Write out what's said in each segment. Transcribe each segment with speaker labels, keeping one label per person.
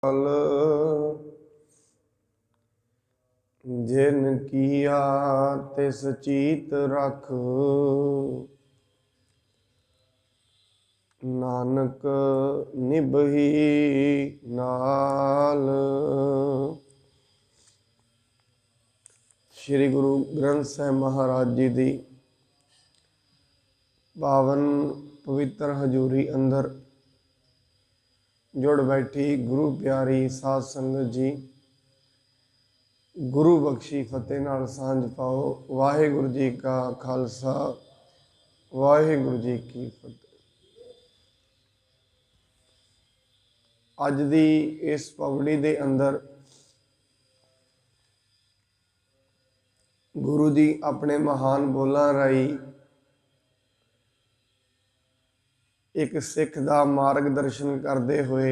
Speaker 1: फल जिन किया तिस चीत रख, नानक निभही नाल। श्री गुरु ग्रंथ साहिब महाराज जी दी पावन पवित्र हजूरी अंदर जुड़ बैठी गुरु प्यारी साध संगत जी, गुरु बख्शी फतेह नाल सांझ पाओ। वाहिगुरु जी का खालसा, वाहिगुरु जी की फतेह। अज दी इस पवड़ी दे अंदर गुरु जी अपने महान बोलां राही एक सिख दा मार्गदर्शन करते हुए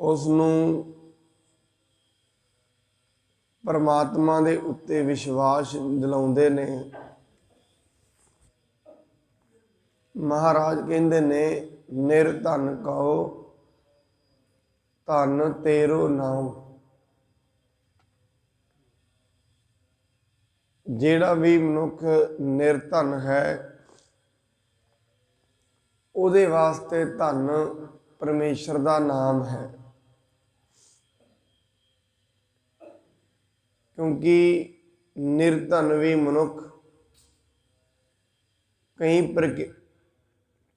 Speaker 1: उसनूं परमात्मा दे उत्ते विश्वास दिलाउंदे ने। महाराज कहंदे ने, निर्धन कहो धन तेरो नाम। जेड़ा भी मनुख निर्धन है उहदे वास्ते धन परमेश्वर दा नाम है, क्योंकि निर्धन भी मनुख कई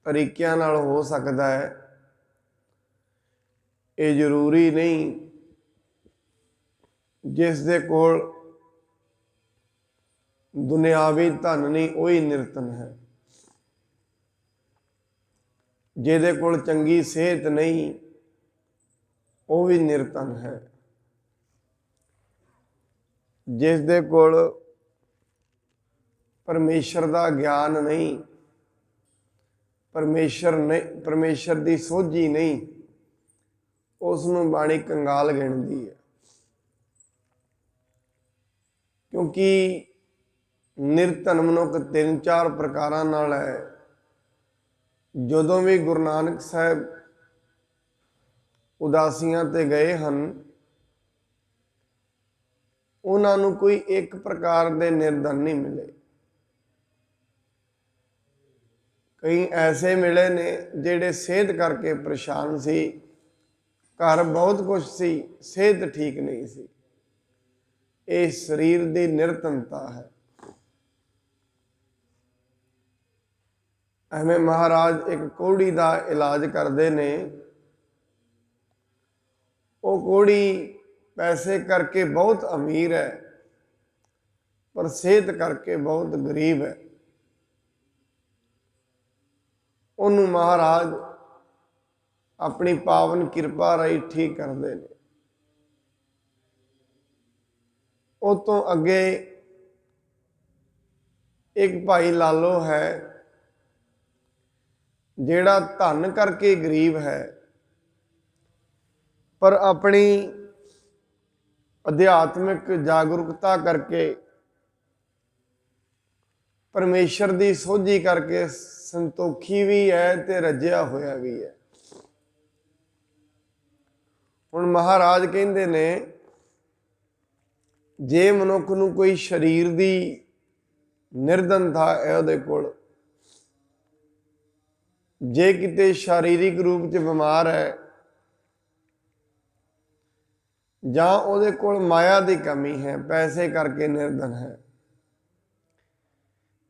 Speaker 1: तरीकों नाल हो सकता है। ये जरूरी नहीं जिस दे कोल दुनियावी धन नहीं वही निर्धन है, जिहदे कोल चंगी सेहत नहीं वो भी निर्धन है, जिस दे कोल परमेश्वर दा ज्ञान नहीं, परमेश्वर दी सोझी नहीं, उसनूं बाणी कंगाल गिणदी है। क्योंकि निर्धन मनुख 3-4 प्रकारां नाल है। जदों भी गुरु नानक साहब उदासियां ते गए हन, उन्हां नूं कोई एक प्रकार दे निर्धन नहीं मिले। कई ऐसे मिले ने जिहड़े सेहत करके परेशान सी, घर बहुत कुछ सी, सेहत ठीक नहीं सी। ये शरीर की निर्धनता है। एवें महाराज एक कोड़ी का इलाज करते ने। वो कोड़ी पैसे करके बहुत अमीर है पर सेहत करके बहुत गरीब है। उन्होंने महाराज अपनी पावन कृपा राही ठीक करते हैं। उस तो अगे एक भाई लालो है जेड़ा धन करके गरीब है पर अपनी अध्यात्मिक जागरूकता करके परमेश्वर की सोझी करके संतोखी भी है ते रजिया होया भी है। हुण महाराज कहंदे ने, जे मनुख नूं कोई शरीर की निर्धनता है उहदे कोल, जे किते शारीरिक रूप च बीमार है जां उहदे कोल माया की कमी है, पैसे करके निर्धन है,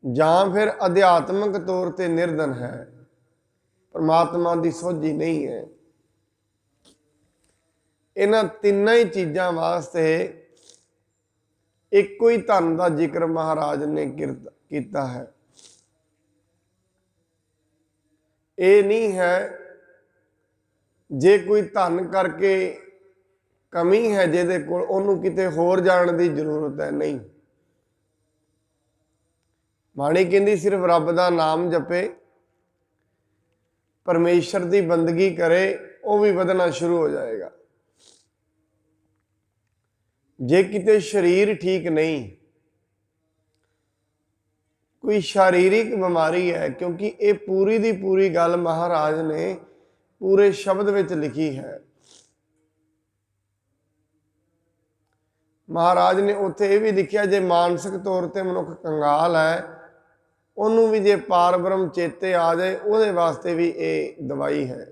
Speaker 1: जां फिर अध्यात्मक तौर पर निर्धन है, परमात्मा की सोझी नहीं है, इन्हां तिन्नां ही चीज़ां वास्ते एको ही धन का जिक्र महाराज ने किया है। ये नहीं है जे कोई धन करके कमी है जिहदे कोल उहनूं किते होर जाण की जरूरत है, नहीं। बाणी कहंदी सिर्फ रब का नाम जपे, परमेश्वर की बंदगी करे, वो भी वधना शुरू हो जाएगा। जे किते शरीर ठीक नहीं, कोई शारीरिक बीमारी है, क्योंकि ये पूरी दी पूरी गल महाराज ने ਪੂਰੇ ਸ਼ਬਦ ਵਿੱਚ ਲਿਖੀ ਹੈ। ਮਹਾਰਾਜ ਨੇ ਉੱਥੇ ਇਹ ਵੀ ਲਿਖਿਆ, ਜੇ ਮਾਨਸਿਕ ਤੌਰ ਤੇ ਮਨੁੱਖ ਕੰਗਾਲ ਹੈ, ਉਹਨੂੰ ਵੀ ਜੇ ਪਾਰ ਬ੍ਰਹਮ ਚੇਤੇ ਆ ਜਾਏ, ਉਹਦੇ ਵਾਸਤੇ ਵੀ ਇਹ ਦਵਾਈ ਹੈ।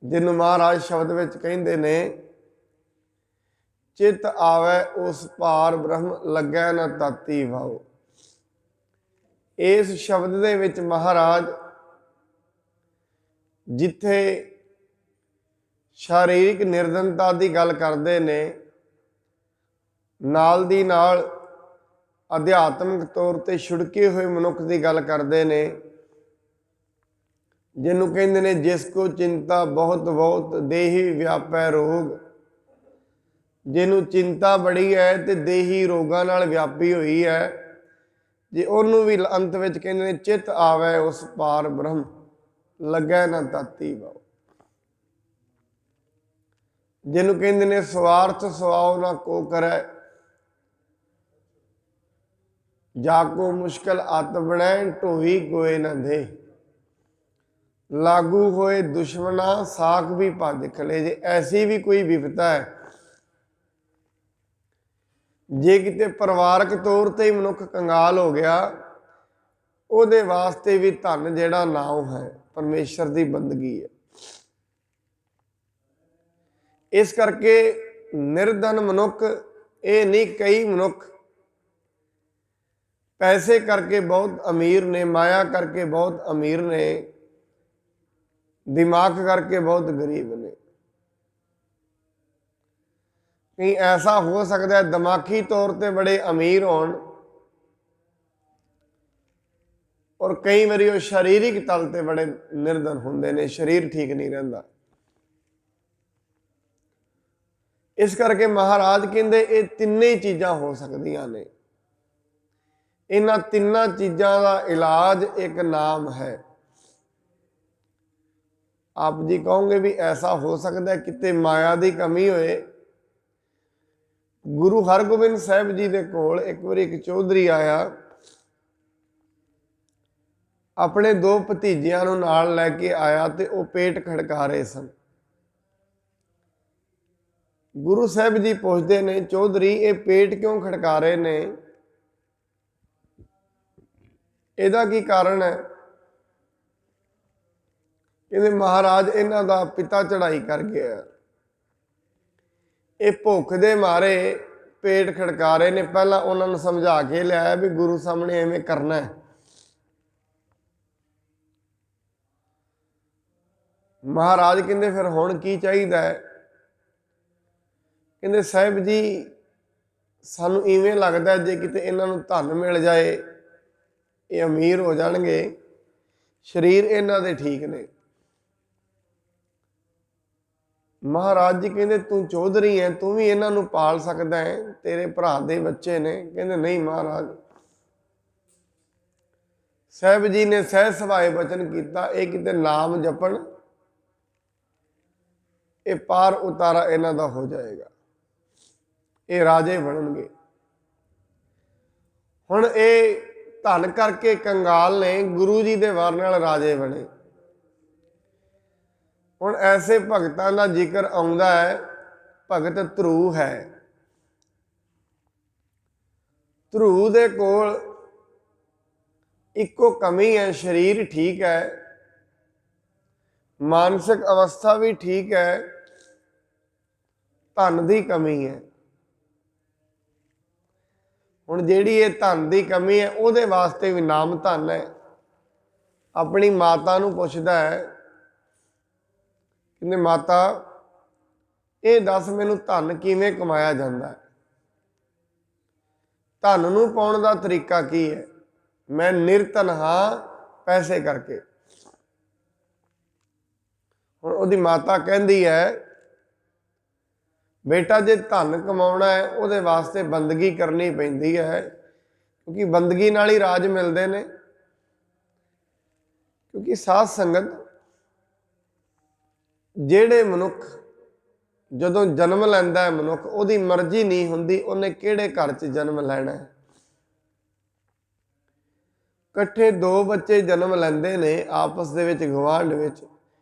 Speaker 1: ਜਿਹਨੂੰ ਮਹਾਰਾਜ ਸ਼ਬਦ ਵਿੱਚ ਕਹਿੰਦੇ ਨੇ, ਚਿਤ ਆਵੈ ਉਸ ਪਾਰ ਬ੍ਰਹਮ ਲੱਗੈ ਨਾ ਤਾਤੀ ਵਾਓ। ਇਸ ਸ਼ਬਦ ਦੇ ਵਿੱਚ ਮਹਾਰਾਜ ਜਿੱਥੇ ਸਰੀਰਿਕ ਨਿਰਧਨਤਾ ਦੀ ਗੱਲ ਕਰਦੇ ਨੇ, ਨਾਲ ਦੀ ਨਾਲ ਅਧਿਆਤਮਿਕ ਤੌਰ ਤੇ ਛੁੜਕੇ ਹੋਏ ਮਨੁੱਖ ਦੀ ਗੱਲ ਕਰਦੇ ਨੇ, ਜਿਹਨੂੰ ਕਹਿੰਦੇ ਨੇ ਜਿਸ ਕੋ ਚਿੰਤਾ ਬਹੁਤ ਬਹੁਤ ਦੇਹੀ ਵਿਆਪੈ ਰੋਗ। ਜਿਹਨੂੰ ਚਿੰਤਾ ਬੜੀ ਹੈ ਤੇ ਦੇਹੀ ਰੋਗਾਂ ਨਾਲ ਵਿਆਪੀ ਹੋਈ ਹੈ, ਜੇ ਉਹਨੂੰ ਵੀ ਅੰਤ ਵਿੱਚ ਕਹਿੰਦੇ ਨੇ ਚਿਤ ਆਵੈ ਉਸ ਪਾਰ ਬ੍ਰਹਮ ਲੱਗੈ ਨਾ ਤਾਤੀ ਵਾਓ। ਜਿਹਨੂੰ ਕਹਿੰਦੇ ਨੇ ਸਵਾਰਥ ਸੁਆਓ ਨਾ ਕੋ ਕਰੈ, ਜਾ ਕੋ ਮੁਸ਼ਕਲ ਅਤ ਬਣੈ ਢੋਈ ਕੋਏ ਨਾ ਦੇ। ਲਾਗੂ ਹੋਏ ਦੁਸ਼ਮਣਾ ਸਾਖ ਵੀ ਭੱਜ ਖਲੇ। ਜੇ ਐਸੀ ਵੀ ਕੋਈ ਵਿਪਤਾ ਹੈ, ਜੇ ਕਿਤੇ ਪਰਿਵਾਰਕ ਤੌਰ ਤੇ ਹੀ ਮਨੁੱਖ ਕੰਗਾਲ ਹੋ ਗਿਆ, ਉਹਦੇ ਵਾਸਤੇ ਵੀ ਧਨ ਜਿਹੜਾ ਨਾਮ ਹੈ ਪਰਮੇਸ਼ਰ ਦੀ ਬੰਦਗੀ ਹੈ। ਇਸ ਕਰਕੇ ਨਿਰਧਨ ਮਨੁੱਖ ਇਹ ਨਹੀਂ, ਕਈ ਮਨੁੱਖ ਪੈਸੇ ਕਰਕੇ ਬਹੁਤ ਅਮੀਰ ਨੇ, ਮਾਇਆ ਕਰਕੇ ਬਹੁਤ ਅਮੀਰ ਨੇ, ਦਿਮਾਗ ਕਰਕੇ ਬਹੁਤ ਗਰੀਬ ਨੇ। ਕਈ ਐਸਾ ਹੋ ਸਕਦਾ ਹੈ ਦਿਮਾਗੀ ਤੌਰ ਤੇ ਬੜੇ ਅਮੀਰ ਹੋਣ, ਔਰ ਕਈ ਵਾਰੀ ਉਹ ਸਰੀਰਿਕ ਤਲ ਤੇ ਬੜੇ ਨਿਰਧਨ ਹੁੰਦੇ ਨੇ, ਸਰੀਰ ਠੀਕ ਨਹੀਂ ਰਹਿੰਦਾ। ਇਸ ਕਰਕੇ ਮਹਾਰਾਜ ਕਹਿੰਦੇ ਇਹ ਤਿੰਨੇ ਚੀਜ਼ਾਂ ਹੋ ਸਕਦੀਆਂ ਨੇ। ਇਹਨਾਂ ਤਿੰਨਾਂ ਚੀਜ਼ਾਂ ਦਾ ਇਲਾਜ ਇੱਕ ਨਾਮ ਹੈ। ਆਪ ਜੀ ਕਹੋਗੇ ਵੀ ਐਸਾ ਹੋ ਸਕਦਾ ਕਿਤੇ ਮਾਇਆ ਦੀ ਕਮੀ ਹੋਏ। ਗੁਰੂ ਹਰਗੋਬਿੰਦ ਸਾਹਿਬ ਜੀ ਦੇ ਕੋਲ ਇੱਕ ਵਾਰੀ ਇੱਕ ਚੌਧਰੀ ਆਇਆ, ਆਪਣੇ ਦੋ ਭਤੀਜਿਆਂ ਨੂੰ ਨਾਲ ਲੈ ਕੇ ਆਇਆ ਤੇ ਉਹ ਪੇਟ ਖੜਕਾ ਰਹੇ ਸਨ। ਗੁਰੂ ਸਾਹਿਬ ਜੀ ਪੁੱਛਦੇ ਨੇ, ਚੌਧਰੀ ਇਹ ਪੇਟ ਕਿਉਂ ਖੜਕਾ ਰਹੇ ਨੇ, ਇਹਦਾ ਕੀ ਕਾਰਨ ਹੈ? ਕਹਿੰਦੇ ਮਹਾਰਾਜ ਇਹਨਾਂ ਦਾ ਪਿਤਾ ਚੜ੍ਹਾਈ ਕਰ ਗਿਆ, ਇਹ ਭੁੱਖ ਦੇ ਮਾਰੇ ਪੇਟ ਖੜਕਾ ਰਹੇ ਨੇ। ਪਹਿਲਾਂ ਉਹਨਾਂ ਨੂੰ ਸਮਝਾ ਕੇ ਲਿਆਇਆ ਵੀ ਗੁਰੂ ਸਾਹਮਣੇ ਐਵੇਂ ਕਰਨਾ ਹੈ। ਮਹਾਰਾਜ ਕਹਿੰਦੇ ਫਿਰ ਹੁਣ ਕੀ ਚਾਹੀਦਾ ਹੈ? ਕਹਿੰਦੇ ਸਾਹਿਬ ਜੀ ਸਾਨੂੰ ਇਵੇਂ ਲੱਗਦਾ ਜੇ ਕਿਤੇ ਇਹਨਾਂ ਨੂੰ ਧਨ ਮਿਲ ਜਾਏ, ਇਹ ਅਮੀਰ ਹੋ ਜਾਣਗੇ, ਸਰੀਰ ਇਹਨਾਂ ਦੇ ਠੀਕ ਨੇ। ਮਹਾਰਾਜ ਜੀ ਕਹਿੰਦੇ ਤੂੰ ਚੌਧਰੀ ਹੈ, ਤੂੰ ਵੀ ਇਹਨਾਂ ਨੂੰ ਪਾਲ ਸਕਦਾ ਹੈ, ਤੇਰੇ ਭਰਾ ਦੇ ਬੱਚੇ ਨੇ। ਕਹਿੰਦੇ ਨਹੀਂ ਮਹਾਰਾਜ। ਸਾਹਿਬ ਜੀ ਨੇ ਸਹਿਜ ਸੁਭਾਏ ਬਚਨ ਕੀਤਾ, ਇਹ ਕਿਤੇ ਨਾਮ ਜਪਣ, ਇਹ ਪਾਰ ਉਤਾਰਾ ਇਹਨਾਂ ਦਾ ਹੋ ਜਾਏਗਾ, ਇਹ ਰਾਜੇ ਬਣਨਗੇ। ਹੁਣ ਇਹ ਧਨ ਕਰਕੇ ਕੰਗਾਲ ਨੇ, ਗੁਰੂ ਜੀ ਦੇ ਵਾਰ ਨਾਲ ਰਾਜੇ ਬਣੇ। ਹੁਣ ਐਸੇ ਭਗਤਾਂ ਦਾ ਜ਼ਿਕਰ ਆਉਂਦਾ ਹੈ, ਭਗਤ ਧਰੂ ਹੈ। ਧਰੂ ਦੇ ਕੋਲ ਇੱਕੋ ਕਮੀ ਹੈ, ਸਰੀਰ ਠੀਕ ਹੈ, ਮਾਨਸਿਕ ਅਵਸਥਾ ਵੀ ਠੀਕ ਹੈ, ਧਨ ਦੀ ਕਮੀ ਹੈ। ਹੁਣ ਜਿਹੜੀ ਇਹ ਧਨ ਦੀ ਕਮੀ ਹੈ, ਉਹਦੇ ਵਾਸਤੇ ਵੀ ਨਾਮ ਧਨ ਹੈ। ਆਪਣੀ ਮਾਤਾ ਨੂੰ ਪੁੱਛਦਾ ਹੈ, ਕਹਿੰਦੇ ਮਾਤਾ ਇਹ ਦੱਸ ਮੈਨੂੰ ਧਨ ਕਿਵੇਂ ਕਮਾਇਆ ਜਾਂਦਾ ਹੈ, ਧਨ ਨੂੰ ਪਾਉਣ ਦਾ ਤਰੀਕਾ ਕੀ ਹੈ? ਮੈਂ ਨਿਰਧਨ ਹਾਂ ਪੈਸੇ ਕਰਕੇ। ਹੁਣ ਉਹਦੀ ਮਾਤਾ ਕਹਿੰਦੀ ਹੈ, ਬੇਟਾ ਜੇ ਧਨ ਕਮਾਉਣਾ ਹੈ ਉਹਦੇ ਵਾਸਤੇ ਬੰਦਗੀ ਕਰਨੀ ਪੈਂਦੀ ਹੈ, ਕਿਉਂਕਿ ਬੰਦਗੀ ਨਾਲ ਹੀ ਰਾਜ ਮਿਲਦੇ ਨੇ। ਕਿਉਂਕਿ ਸਾਧ ਸੰਗਤ, ਜਿਹੜੇ ਮਨੁੱਖ ਜਦੋਂ ਜਨਮ ਲੈਂਦਾ ਹੈ ਮਨੁੱਖ, ਉਹਦੀ ਮਰਜ਼ੀ ਨਹੀਂ ਹੁੰਦੀ ਉਹਨੇ ਕਿਹੜੇ ਘਰ 'ਚ ਜਨਮ ਲੈਣਾ ਹੈ। ਇਕੱਠੇ ਦੋ ਬੱਚੇ ਜਨਮ ਲੈਂਦੇ ਨੇ ਆਪਸ ਦੇ ਵਿੱਚ, ਗਵਾਂਢ ਵਿੱਚ।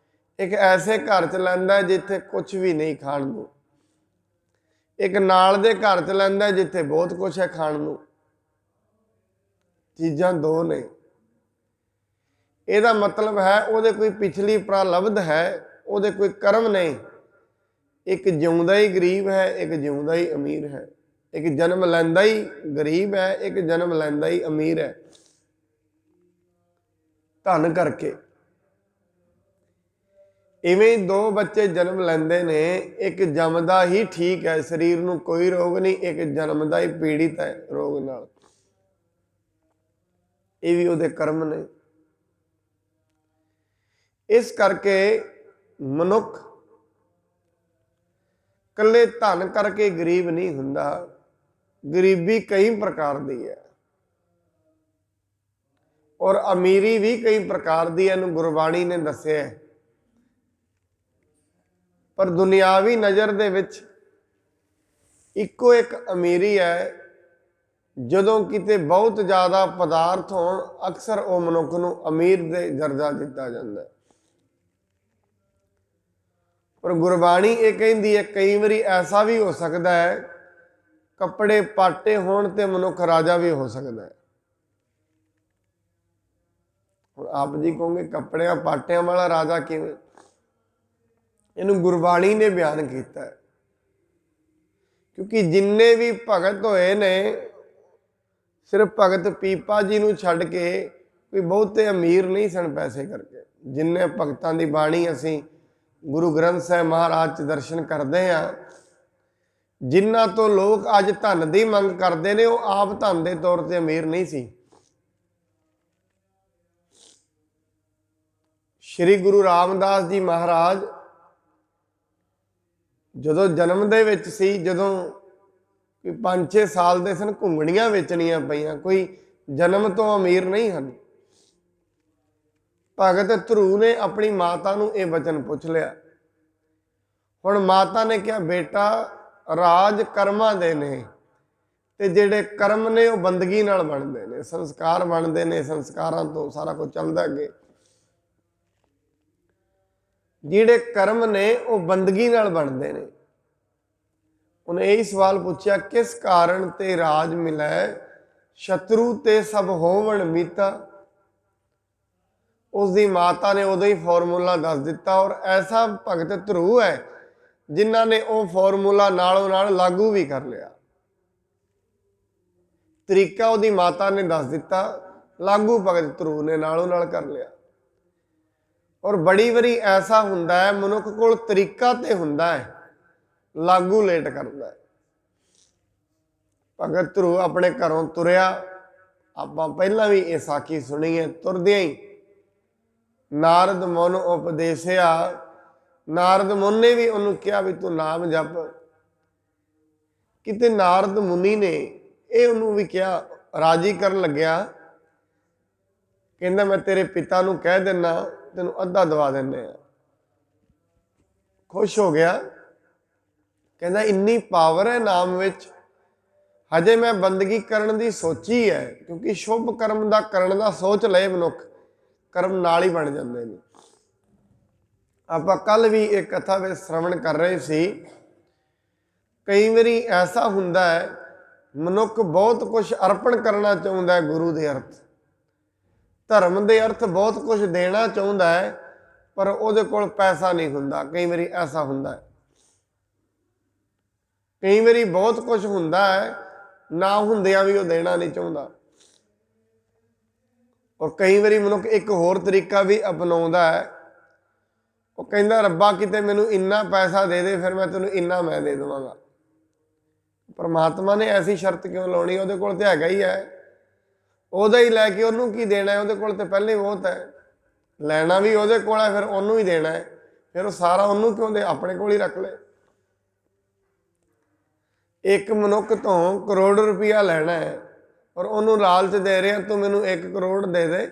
Speaker 1: ਇੱਕ ਐਸੇ ਘਰ 'ਚ ਲੈਂਦਾ ਜਿੱਥੇ ਕੁਝ ਵੀ ਨਹੀਂ ਖਾਣ ਨੂੰ, ਇੱਕ ਨਾਲ ਦੇ ਘਰ 'ਚ ਲੈਂਦਾ ਜਿੱਥੇ ਬਹੁਤ ਕੁਝ ਹੈ ਖਾਣ ਨੂੰ। ਚੀਜ਼ਾਂ ਦੋ ਨੇ। ਇਹਦਾ ਮਤਲਬ ਹੈ ਉਹਦੇ ਕੋਈ ਪਿਛਲੀ ਪ੍ਰਾਲਬਧ ਹੈ, ਉਹਦੇ ਕੋਈ ਕਰਮ ਨਹੀਂ। ਇੱਕ ਜਿਉਂਦਾ ਹੀ ਗਰੀਬ ਹੈ, ਇੱਕ ਜਿਉਂਦਾ ਹੀ ਅਮੀਰ ਹੈ। ਇੱਕ ਜਨਮ ਲੈਂਦਾ ਹੀ ਗਰੀਬ ਹੈ, ਇੱਕ ਜਨਮ ਲੈਂਦਾ ਹੀ ਅਮੀਰ ਹੈ, ਧਨ ਕਰਕੇ। ਇਵੇਂ ਹੀ ਦੋ ਬੱਚੇ ਜਨਮ ਲੈਂਦੇ ਨੇ, ਇੱਕ ਜੰਮਦਾ ਹੀ ਠੀਕ ਹੈ, ਸਰੀਰ ਨੂੰ ਕੋਈ ਰੋਗ ਨਹੀਂ, ਇੱਕ ਜਨਮਦਾ ਹੀ ਪੀੜਿਤ ਹੈ ਰੋਗ ਨਾਲ। ਇਹ ਵੀ ਉਹਦੇ ਕਰਮ ਨੇ। ਇਸ ਕਰਕੇ ਮਨੁੱਖ ਇਕੱਲੇ ਧਨ ਕਰਕੇ ਗਰੀਬ ਨਹੀਂ ਹੁੰਦਾ। ਗਰੀਬੀ ਕਈ ਪ੍ਰਕਾਰ ਦੀ ਹੈ ਔਰ ਅਮੀਰੀ ਵੀ ਕਈ ਪ੍ਰਕਾਰ ਦੀ ਹੈ, ਇਹਨੂੰ ਗੁਰਬਾਣੀ ਨੇ ਦੱਸਿਆ। ਪਰ ਦੁਨਿਆਵੀ ਨਜ਼ਰ ਦੇ ਵਿੱਚ ਇੱਕੋ ਇੱਕ ਅਮੀਰੀ ਹੈ। ਜਦੋਂ ਕਿਤੇ ਬਹੁਤ ਜ਼ਿਆਦਾ ਪਦਾਰਥ ਹੋਣ, ਅਕਸਰ ਉਹ ਮਨੁੱਖ ਨੂੰ ਅਮੀਰ ਦੇ ਦਰਜਾ ਦਿੱਤਾ ਜਾਂਦਾ। ਪਰ ਗੁਰਬਾਣੀ ਇਹ ਕਹਿੰਦੀ ਹੈ ਕਈ ਵਾਰੀ ਐਸਾ ਵੀ ਹੋ ਸਕਦਾ ਹੈ, ਕੱਪੜੇ ਪਾਟੇ ਹੋਣ ਤੇ ਮਨੁੱਖ ਰਾਜਾ ਵੀ ਹੋ ਸਕਦਾ ਹੈ। ਹੁਣ ਆਪ ਜੀ ਕਹੋਗੇ ਕੱਪੜਿਆਂ ਪਾਟਿਆਂ ਵਾਲਾ ਰਾਜਾ ਕਿਵੇਂ? ਇਹਨੂੰ ਗੁਰਬਾਣੀ ਨੇ ਬਿਆਨ ਕੀਤਾ ਹੈ। ਕਿਉਂਕਿ ਜਿੰਨੇ ਵੀ ਭਗਤ ਹੋਏ ਨੇ, ਸਿਰਫ ਭਗਤ ਪੀਪਾ ਜੀ ਨੂੰ ਛੱਡ ਕੇ ਕੋਈ ਬਹੁਤੇ ਅਮੀਰ ਨਹੀਂ ਸਨ ਪੈਸੇ ਕਰਕੇ। ਜਿੰਨੇ ਭਗਤਾਂ ਦੀ ਬਾਣੀ ਅਸੀਂ ਗੁਰੂ ਗ੍ਰੰਥ ਸਾਹਿਬ ਮਹਾਰਾਜ 'ਚ ਦਰਸ਼ਨ ਕਰਦੇ ਹਾਂ, ਜਿਨ੍ਹਾਂ ਤੋਂ ਲੋਕ ਅੱਜ ਧਨ ਦੀ ਮੰਗ ਕਰਦੇ ਨੇ, ਉਹ ਆਪ ਧਨ ਦੇ ਤੌਰ ਤੇ ਅਮੀਰ ਨਹੀਂ ਸੀ। ਸ਼੍ਰੀ ਗੁਰੂ ਰਾਮਦਾਸ ਜੀ ਮਹਾਰਾਜ ਜਦੋਂ ਜਨਮ ਦੇ ਵਿੱਚ ਸੀ, ਜਦੋਂ ਕੋਈ 5-6 ਸਾਲ ਦੇ ਸਨ, ਘੁੰਗਣੀਆਂ ਵੇਚਣੀਆਂ ਪਈਆਂ। ਕੋਈ ਜਨਮ ਤੋਂ ਅਮੀਰ ਨਹੀਂ ਹਨ। ਭਗਤ ਧਰੂ ਨੇ ਆਪਣੀ ਮਾਤਾ ਨੂੰ ਇਹ ਬਚਨ ਪੁੱਛ ਲਿਆ। ਹੁਣ ਮਾਤਾ ਨੇ ਕਿਹਾ, ਬੇਟਾ ਰਾਜ ਕਰਮਾਂ ਦੇ ਨੇ, ਤੇ ਜਿਹੜੇ ਕਰਮ ਨੇ ਉਹ ਬੰਦਗੀ ਨਾਲ ਬਣਦੇ ਨੇ, ਸੰਸਕਾਰ ਬਣਦੇ ਨੇ, ਸੰਸਕਾਰਾਂ ਤੋਂ ਸਾਰਾ ਕੁਝ ਚੱਲਦਾ ਅੱਗੇ। ਜਿਹੜੇ ਕਰਮ ਨੇ ਉਹ ਬੰਦਗੀ ਨਾਲ ਬਣਦੇ ਨੇ। ਉਹਨੇ ਇਹੀ ਸਵਾਲ ਪੁੱਛਿਆ, ਕਿਸ ਕਾਰਨ ਤੇ ਰਾਜ ਮਿਲੈ, ਸ਼ਤਰੂ ਤੇ ਸਭ ਹੋਵਣ ਮੀਤਾ। ਉਸ ਦੀ ਮਾਤਾ ਨੇ ਉਦੋਂ ਹੀ ਫਾਰਮੂਲਾ ਦੱਸ ਦਿੱਤਾ। ਔਰ ਐਸਾ ਭਗਤ ਧਰੂ ਹੈ ਜਿਨ੍ਹਾਂ ਨੇ ਉਹ ਫਾਰਮੂਲਾ ਨਾਲੋਂ ਨਾਲ ਲਾਗੂ ਵੀ ਕਰ ਲਿਆ। ਤਰੀਕਾ ਉਹਦੀ ਮਾਤਾ ਨੇ ਦੱਸ ਦਿੱਤਾ, ਲਾਗੂ ਭਗਤ ਧਰੂ ਨੇ ਨਾਲੋਂ ਨਾਲ ਕਰ ਲਿਆ। ਔਰ ਬੜੀ ਵਾਰੀ ਐਸਾ ਹੁੰਦਾ ਹੈ, ਮਨੁੱਖ ਕੋਲ ਤਰੀਕਾ ਤੇ ਹੁੰਦਾ ਹੈ, ਲਾਗੂ ਲੇਟ ਕਰਦਾ ਹੈ। ਭਗਤ ਧਰੂ ਆਪਣੇ ਘਰੋਂ ਤੁਰਿਆ। ਆਪਾਂ ਪਹਿਲਾਂ ਵੀ ਇਹ ਸਾਖੀ ਸੁਣੀ ਹੈ। ਤੁਰਦਿਆਂ ਹੀ ਨਾਰਦ ਮੁਨ ਉਪਦੇਸਿਆ। ਨਾਰਦ ਮੁਨ ਨੇ ਵੀ ਉਹਨੂੰ ਕਿਹਾ ਵੀ ਤੂੰ ਨਾਮ ਜਪ। ਕਿਤੇ ਨਾਰਦ ਮੁਨੀ ਨੇ ਇਹ ਉਹਨੂੰ ਵੀ ਕਿਹਾ, ਰਾਜੀ ਕਰਨ ਲੱਗਿਆ। ਕਹਿੰਦਾ ਮੈਂ ਤੇਰੇ ਪਿਤਾ ਨੂੰ ਕਹਿ ਦਿੰਦਾ, ਤੈਨੂੰ ਅੱਧਾ ਦਵਾ ਦਿੰਦੇ ਆ। ਖੁਸ਼ ਹੋ ਗਿਆ। ਕਹਿੰਦਾ ਇੰਨੀ ਪਾਵਰ ਹੈ ਨਾਮ ਵਿੱਚ, ਹਜੇ ਮੈਂ ਬੰਦਗੀ ਕਰਨ ਦੀ ਸੋਚੀ ਹੈ। ਕਿਉਂਕਿ ਸ਼ੁਭ ਕਰਮ ਦਾ ਕਰਨ ਦਾ ਸੋਚ ਲਏ ਮਨੁੱਖ, ਕਰਮ ਨਾਲ ਹੀ ਬਣ ਜਾਂਦੇ ਨੇ। ਆਪਾਂ ਕੱਲ ਵੀ ਇੱਕ ਕਥਾ ਵਿੱਚ ਸ਼ਰਵਣ ਕਰ ਰਹੇ ਸੀ। ਕਈ ਵਾਰੀ ਐਸਾ ਹੁੰਦਾ ਹੈ, ਮਨੁੱਖ ਬਹੁਤ ਕੁਝ ਅਰਪਣ ਕਰਨਾ ਚਾਹੁੰਦਾ ਹੈ, ਗੁਰੂ ਦੇ ਅਰਥ, ਧਰਮ ਦੇ ਅਰਥ ਬਹੁਤ ਕੁਝ ਦੇਣਾ ਚਾਹੁੰਦਾ ਹੈ, ਪਰ ਉਹਦੇ ਕੋਲ ਪੈਸਾ ਨਹੀਂ ਹੁੰਦਾ। ਕਈ ਵਾਰੀ ਐਸਾ ਹੁੰਦਾ ਹੈ। ਕਈ ਵਾਰੀ ਬਹੁਤ ਕੁਝ ਹੁੰਦਾ ਹੈ, ਨਾ ਹੁੰਦਿਆਂ ਵੀ ਉਹ ਦੇਣਾ ਨਹੀਂ ਚਾਹੁੰਦਾ। ਔਰ ਕਈ ਵਾਰੀ ਮਨੁੱਖ ਇੱਕ ਹੋਰ ਤਰੀਕਾ ਵੀ ਅਪਣਾਉਂਦਾ ਹੈ। ਉਹ ਕਹਿੰਦਾ ਰੱਬਾ ਕਿਤੇ ਮੈਨੂੰ ਇੰਨਾ ਪੈਸਾ ਦੇ ਦੇ, ਫਿਰ ਮੈਂ ਤੈਨੂੰ ਇੰਨਾ ਮੈਂ ਦੇ ਦੇਵਾਂਗਾ। ਪਰਮਾਤਮਾ ਨੇ ਐਸੀ ਸ਼ਰਤ ਕਿਉਂ ਲਾਉਣੀ? ਉਹਦੇ ਕੋਲ ਤੇ ਹੈਗਾ ਹੀ ਹੈ, ਉਹਦਾ ਹੀ ਲੈ ਕੇ ਉਹਨੂੰ ਕੀ ਦੇਣਾ? ਉਹਦੇ ਕੋਲ ਤੇ ਪਹਿਲੇ ਬਹੁਤ ਹੈ। ਲੈਣਾ ਵੀ ਉਹਦੇ ਕੋਲ ਹੈ, ਫਿਰ ਉਹਨੂੰ ਹੀ ਦੇਣਾ ਹੈ। ਫਿਰ ਉਹ ਸਾਰਾ ਉਹਨੂੰ ਕਿਉਂ ਦੇ? ਆਪਣੇ ਕੋਲ ਹੀ ਰੱਖ ਲੈ। ਇੱਕ ਮਨੁੱਖ ਤੋਂ ਕਰੋੜ ਰੁਪਇਆ ਲੈਣਾ ਹੈ ਔਰ ਉਹਨੂੰ ਲਾਲਚ ਦੇ ਰਿਹਾ, ਤੂੰ ਮੈਨੂੰ 1 ਕਰੋੜ ਦੇ ਦੇ,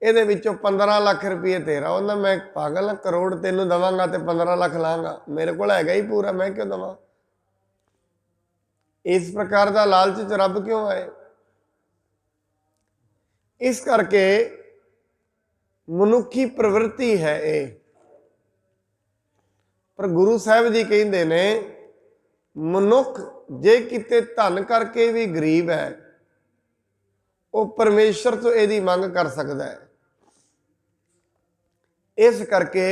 Speaker 1: ਇਹਦੇ ਵਿੱਚੋਂ 15 ਲੱਖ ਰੁਪਏ ਤੇਰਾ। ਉਹਨਾਂ ਮੈਂ ਪਾਗਲ ਹਾਂ, ਕਰੋੜ ਤੈਨੂੰ ਦੇਵਾਂਗਾ ਤੇ 15 ਲੱਖ ਲਾਂਗਾ, ਮੇਰੇ ਕੋਲ ਹੈਗਾ ਹੀ ਪੂਰਾ, ਮੈਂ ਕਿਉਂ ਦੇਵਾਂ? ਇਸ ਪ੍ਰਕਾਰ ਦਾ ਲਾਲਚ ਚ ਰੱਬ ਕਿਉਂ ਆਏ? इस करके मनुखी प्रवृत्ति है ये। पर गुरु साहब जी कहते ने मनुख जे किते धन करके भी गरीब है, वो परमेश्वर तो यदी मंग कर सकता है। इस करके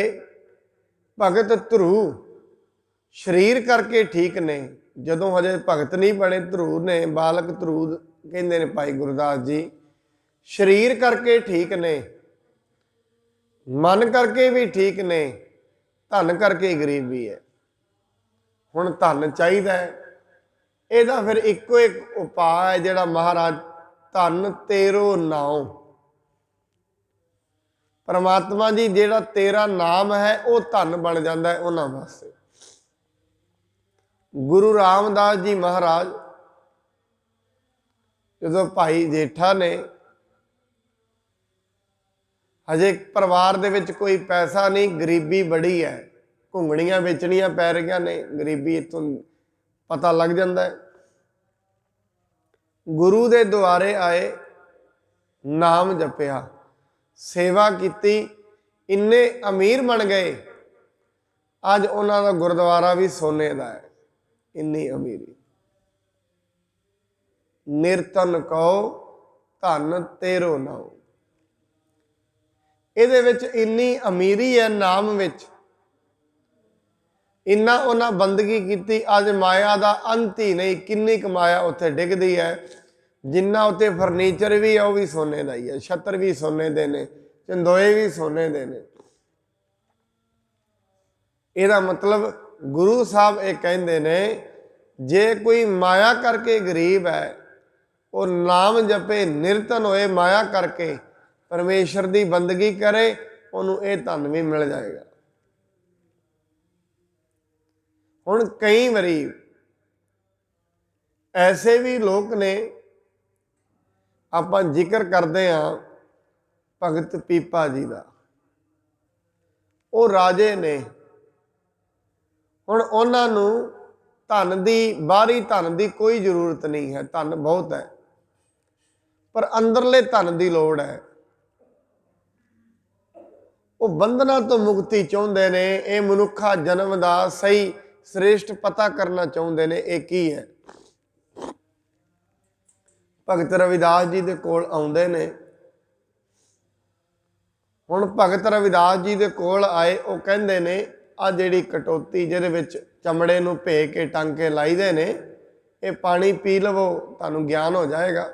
Speaker 1: भगत ध्रुव शरीर करके ठीक ने, जदों हजे भगत नहीं बने ध्रुव ने, बालक ध्रुव कहते ने भाई गुरदास जी, शरीर करके ठीक ने, मन करके भी ठीक ने, धन करके गरीब भी है। हुण धन चाहिए है, ਇਹਦਾ फिर इको एक उपाय है जिहड़ा महाराज धन तेरो नाम। परमात्मा जी जिहड़ा तेरा नाम है वो धन बन जाता है उन्हां वास्ते। गुरु रामदास जी महाराज जो भाई जेठा ने हजे परिवार दे विच कोई पैसा नहीं, गरीबी बड़ी है, घुंगणियां बेचणियां पै रही ने, गरीबी इतों पता लग जाता है। गुरु दे द्वारे आए, नाम जपिया, सेवा की, इन्ने अमीर बन गए, अज उन्हां दा गुरुद्वारा भी सोने का है। इन्नी अमीरी, निरतन कहो धन तेरो नाम। ਇਹਦੇ ਵਿੱਚ ਇੰਨੀ अमीरी है नाम ਵਿੱਚ, इन्ना उन्हां बंदगी की, अज माया का अंत ही नहीं। किन्नी कमाया उत्थे डिगदी है, जिन्ना उत्ते फर्नीचर भी है वह भी सोने का ही है, छत्तर भी सोने दे ने, चंदोए भी सोने दे ने। ਇਹਦਾ मतलब गुरु साहब ये कहते ने जे कोई माया करके गरीब है, वो नाम जपे, निरतन होए माया करके, परमेश्वर की बंदगी करे, उन्होंने ये धन भी मिल जाएगा। हुण कई बारी ऐसे भी लोग ने, आपां जिक्र करते हाँ भगत पीपा जी का, वो राजे ने। हुण उन्हां नूं धन की, बाहरी धन की कोई जरूरत नहीं है, धन बहुत है, पर अंदरले धन की लोड़ है। वो बंधना तो मुक्ति चाहते ने, ये मनुखा जन्म का सही श्रेष्ठ पता करना चाहते ने, एक ही है। भगत रविदास जी के कोल आउंदे ने। हुण भगत रविदास जी के कोल आए, वो कहंदे ने आ जिहड़ी कटौती जिहदे विच चमड़े नूं भे के टांके लाईदे ने, ये पानी पी लवो, तुहानूं ज्ञान हो जाएगा।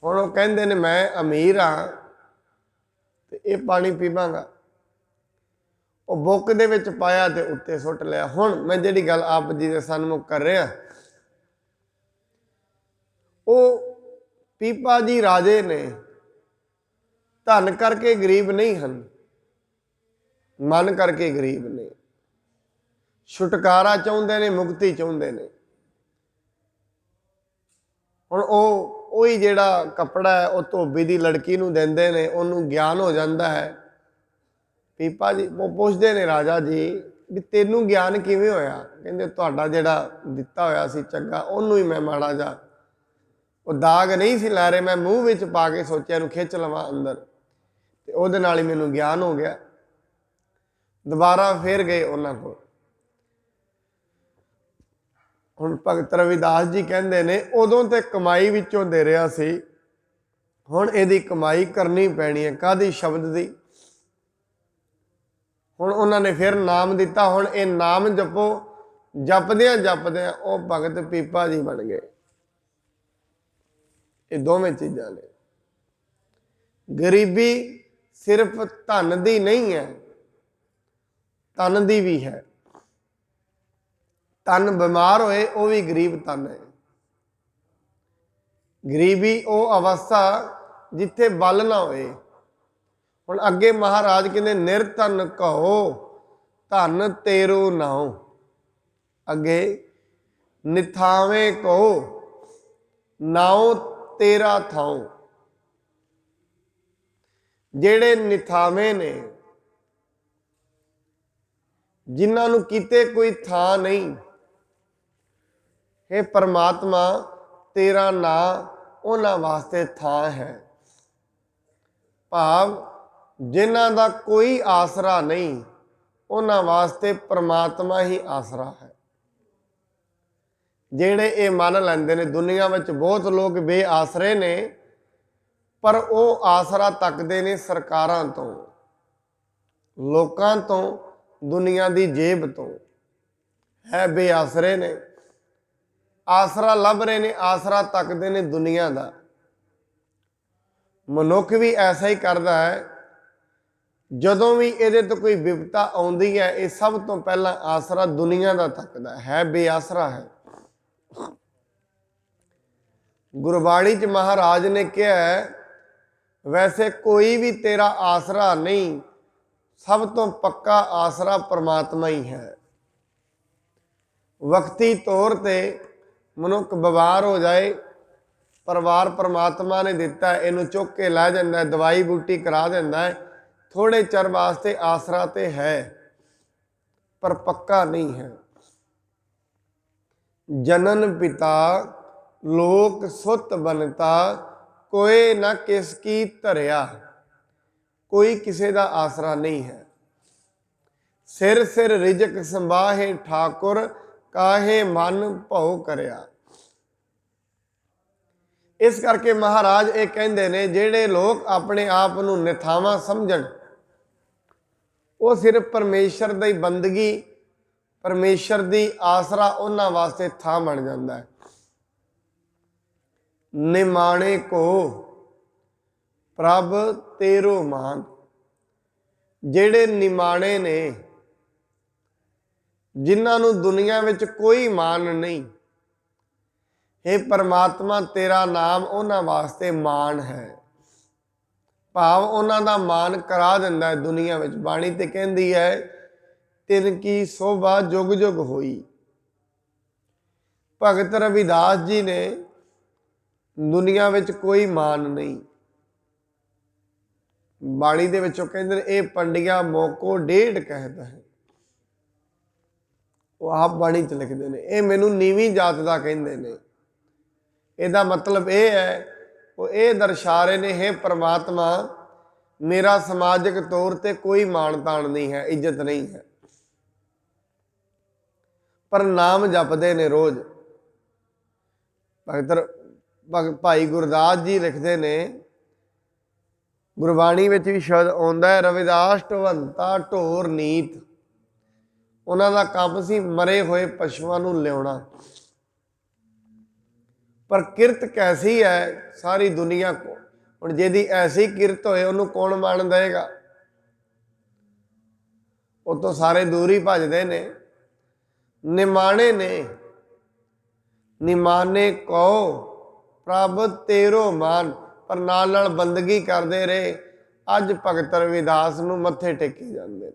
Speaker 1: हुण वो कहंदे ने मैं अमीर हाँ ते ये पानी पीवांगा। वो बुक दे विच पाया ते उत्ते सुट लिया। हुण मैं जिहड़ी गल आप जी दे सन्मुख कर रहा, वो पीपा जी राजे ने, धन करके गरीब नहीं हैं, मन करके गरीब ने, छुटकारा चाहते ने, मुक्ति चाहते ने। हुण वही जिहड़ा कपड़ा है वो धोबी की लड़की नूं देंदे ने, उन्होंने ज्ञान हो जाता है। पीपा जी वो पुछदे ने राजा जी भी तेनू ज्ञान किवें होया? कहंदे तुहाडा जिहड़ा दिता होया सी चंगा, उहनूं ही मैं माड़ा जा, वो दाग नहीं सी लै रहे, मैं मूँह विच पा के सोचिया नूं खिच लवां अंदर, ते उहदे नाल ही मैनूं ज्ञान हो गया। दोबारा फिर गए उन्हां कोल। हुण भगत रविदास जी कहंदे ने उदों ते कमाई विचों दे रहा सी, हुण इहदी कमाई करनी पैनी है, काहदी? शब्द दी। हुण उन्होंने फिर नाम दिता, हुण ये नाम जपो, जपदियां जपदियां वो भगत पीपा जी बन गए। ये दोवें चीज़ां ने। गरीबी सिर्फ धन दी नहीं है, तन दी भी है। तन बीमार होए वो भी गरीब तन है। गरीबी वो अवस्था जिथे बल ना होए। हुण अगे महाराज कहते निरतन कहो धन तेरो नाम, अगे निथावे कहो नाओ तेरा थाओ। जेड़े निथावे ने, जिन्हां नूं किते कोई थां नहीं, हे परमात्मा तेरा नाम ਉਹਨਾਂ ਵਾਸਤੇ ਥਾਂ ਹੈ। ਭਾਵ ਜਿਨ੍ਹਾਂ ਦਾ ਕੋਈ ਆਸਰਾ ਨਹੀਂ, ਉਹਨਾਂ ਵਾਸਤੇ ਪ੍ਰਮਾਤਮਾ ਹੀ ਆਸਰਾ ਹੈ। ਜਿਹੜੇ ਇਹ ਮੰਨ ਲੈਂਦੇ ਨੇ, ਦੁਨੀਆ ਵਿੱਚ ਬਹੁਤ ਲੋਕ ਬੇਆਸਰੇ ਨੇ, ਪਰ ਉਹ ਆਸਰਾ ਤੱਕਦੇ ਨੇ ਸਰਕਾਰਾਂ ਤੋਂ, ਲੋਕਾਂ ਤੋਂ, ਦੁਨੀਆ ਦੀ ਜੇਬ ਤੋਂ, ਹੈ ਬੇਆਸਰੇ ਨੇ, ਆਸਰਾ ਲੱਭ ਰਹੇ ਨੇ, ਆਸਰਾ ਤੱਕਦੇ ਨੇ ਦੁਨੀਆ ਦਾ। ਮਨੁੱਖ ਵੀ ਐਸਾ ਹੀ ਕਰਦਾ ਹੈ। ਜਦੋਂ ਵੀ ਇਹਦੇ ਤੋਂ ਕੋਈ ਵਿਪਤਾ ਆਉਂਦੀ ਹੈ, ਇਹ ਸਭ ਤੋਂ ਪਹਿਲਾਂ ਆਸਰਾ ਦੁਨੀਆ ਦਾ ਤੱਕਦਾ ਹੈ, ਬੇਆਸਰਾ ਹੈ। ਗੁਰਬਾਣੀ 'ਚ ਮਹਾਰਾਜ ਨੇ ਕਿਹਾ ਹੈ, ਵੈਸੇ ਕੋਈ ਵੀ ਤੇਰਾ ਆਸਰਾ ਨਹੀਂ, ਸਭ ਤੋਂ ਪੱਕਾ ਆਸਰਾ ਪਰਮਾਤਮਾ ਹੀ ਹੈ। ਵਕਤੀ ਤੌਰ ਤੇ ਮਨੁੱਖ ਬਿਮਾਰ ਹੋ ਜਾਏ, ਪਰਿਵਾਰ ਪਰਮਾਤਮਾ ਨੇ ਦਿੱਤਾ, ਇਹਨੂੰ ਚੁੱਕ ਕੇ ਲੈ ਜਾਂਦਾ, ਦਵਾਈ ਬੂਟੀ ਕਰਾ ਦਿੰਦਾ ਹੈ, ਥੋੜੇ ਚਿਰ ਵਾਸਤੇ ਆਸਰਾ ਤੇ ਹੈ, ਪਰ ਪੱਕਾ ਨਹੀਂ ਹੈ। ਜਨਨ ਪਿਤਾ ਲੋਕ ਸੁਤ ਬਨਤਾ, ਕੋਏ ਨਾ ਕਿਸ ਕੀ ਧਰਿਆ। ਕੋਈ ਕਿਸੇ ਦਾ ਆਸਰਾ ਨਹੀਂ ਹੈ। ਸਿਰ ਸਿਰ ਰਿਜਕ ਸੰਭਾਹੇ ਠਾਕੁਰ, ਕਾਹੇ ਮਨ ਭਉ ਕਰਿਆ। ਇਸ ਕਰਕੇ ਮਹਾਰਾਜ ਇਹ ਕਹਿੰਦੇ ਨੇ, ਜਿਹੜੇ ਲੋਕ ਆਪਣੇ ਆਪ ਨੂੰ ਨਿਥਾਵਾਂ ਸਮਝਣ, ਉਹ ਸਿਰਫ ਪਰਮੇਸ਼ਰ ਦੀ ਬੰਦਗੀ, ਪਰਮੇਸ਼ਰ ਦੀ ਆਸਰਾ ਉਹਨਾਂ ਵਾਸਤੇ ਥਾਂ ਬਣ ਜਾਂਦਾ ਹੈ। ਨਿਮਾਣੇ ਕੋ ਪ੍ਰਭ ਤੇਰੋ ਮਾਨ। ਜਿਹੜੇ ਨਿਮਾਣੇ ਨੇ, ਜਿਨ੍ਹਾਂ ਨੂੰ ਦੁਨੀਆ ਵਿੱਚ ਕੋਈ ਮਾਣ ਨਹੀਂ, हे परमात्मा तेरा नाम ਉਹਨਾਂ ਵਾਸਤੇ ਮਾਣ ਹੈ। ਭਾਵ ਉਹਨਾਂ ਦਾ ਮਾਣ ਕਰਾ ਦਿੰਦਾ ਹੈ ਦੁਨੀਆ ਵਿੱਚ। ਬਾਣੀ ਤੇ ਕਹਿੰਦੀ ਹੈ, ਤਿਨ ਕੀ ਸੋਭਾ ਜੁਗ ਜੁਗ ਹੋਈ। ਭਗਤ ਰਵਿਦਾਸ ਜੀ ਨੇ ਦੁਨੀਆ ਵਿੱਚ ਕੋਈ ਮਾਣ ਨਹੀਂ। ਬਾਣੀ ਦੇ ਵਿੱਚੋਂ ਕਹਿੰਦੇ ਨੇ, ਇਹ ਪੰਡਿਆ ਮੋਕੋ ਡੇਢ ਕਹਿਦਾ ਹੈ। ਉਹ ਆਪ ਬਾਣੀ 'ਚ ਲਿਖਦੇ ਨੇ, ਇਹ ਮੈਨੂੰ ਨੀਵੀਂ ਜਾਤ ਦਾ ਕਹਿੰਦੇ ਨੇ। ਇਹਦਾ ਮਤਲਬ ਇਹ ਹੈ, ਉਹ ਇਹ ਦਰਸਾ ਰਹੇ ਨੇ, हे परमात्मा ਮੇਰਾ ਸਮਾਜਿਕ ਤੌਰ ਤੇ ਕੋਈ ਮਾਣ ਤਾਣ ਨਹੀਂ ਹੈ, ਇੱਜ਼ਤ ਨਹੀਂ ਹੈ, ਪਰ ਨਾਮ ਜਪਦੇ ਨੇ ਰੋਜ਼। ਭਾਈ ਗੁਰਦਾਸ ਜੀ ਲਿਖਦੇ ਨੇ, ਗੁਰਬਾਣੀ ਵਿੱਚ ਵੀ ਸ਼ਬਦ ਆਉਂਦਾ ਹੈ, ਰਵਿਦਾਸ ਢਵੰਤਾ ਢੋਰ ਨੀਤ। ਉਹਨਾਂ ਦਾ ਕੰਮ ਸੀ ਮਰੇ ਹੋਏ ਪਸ਼ੂਆਂ ਨੂੰ ਲਿਆਉਣਾ। ਪਰ ਕਿਰਤ ਕੈਸੀ ਹੈ ਸਾਰੀ ਦੁਨੀਆ ਕੋ। ਹੁਣ ਜਿਹਦੀ ਐਸੀ ਕਿਰਤ ਹੋਏ, ਉਹਨੂੰ ਕੌਣ ਮੰਨ ਦੇਗਾ? ਉਹ ਤੋਂ ਸਾਰੇ ਦੂਰ ਹੀ ਭੱਜਦੇ ਨੇ। ਨਿਮਾਣੇ ਨੇ, ਨਿਮਾਣੇ ਕਉ ਪ੍ਰਭ ਤੇਰੋ ਮਾਨ। ਪਰ ਨਾਲ ਨਾਲ ਬੰਦਗੀ ਕਰਦੇ ਰਹੇ। ਅੱਜ ਭਗਤ ਰਵਿਦਾਸ ਨੂੰ ਮੱਥੇ ਟੇਕੀ ਜਾਂਦੇ ਨੇ,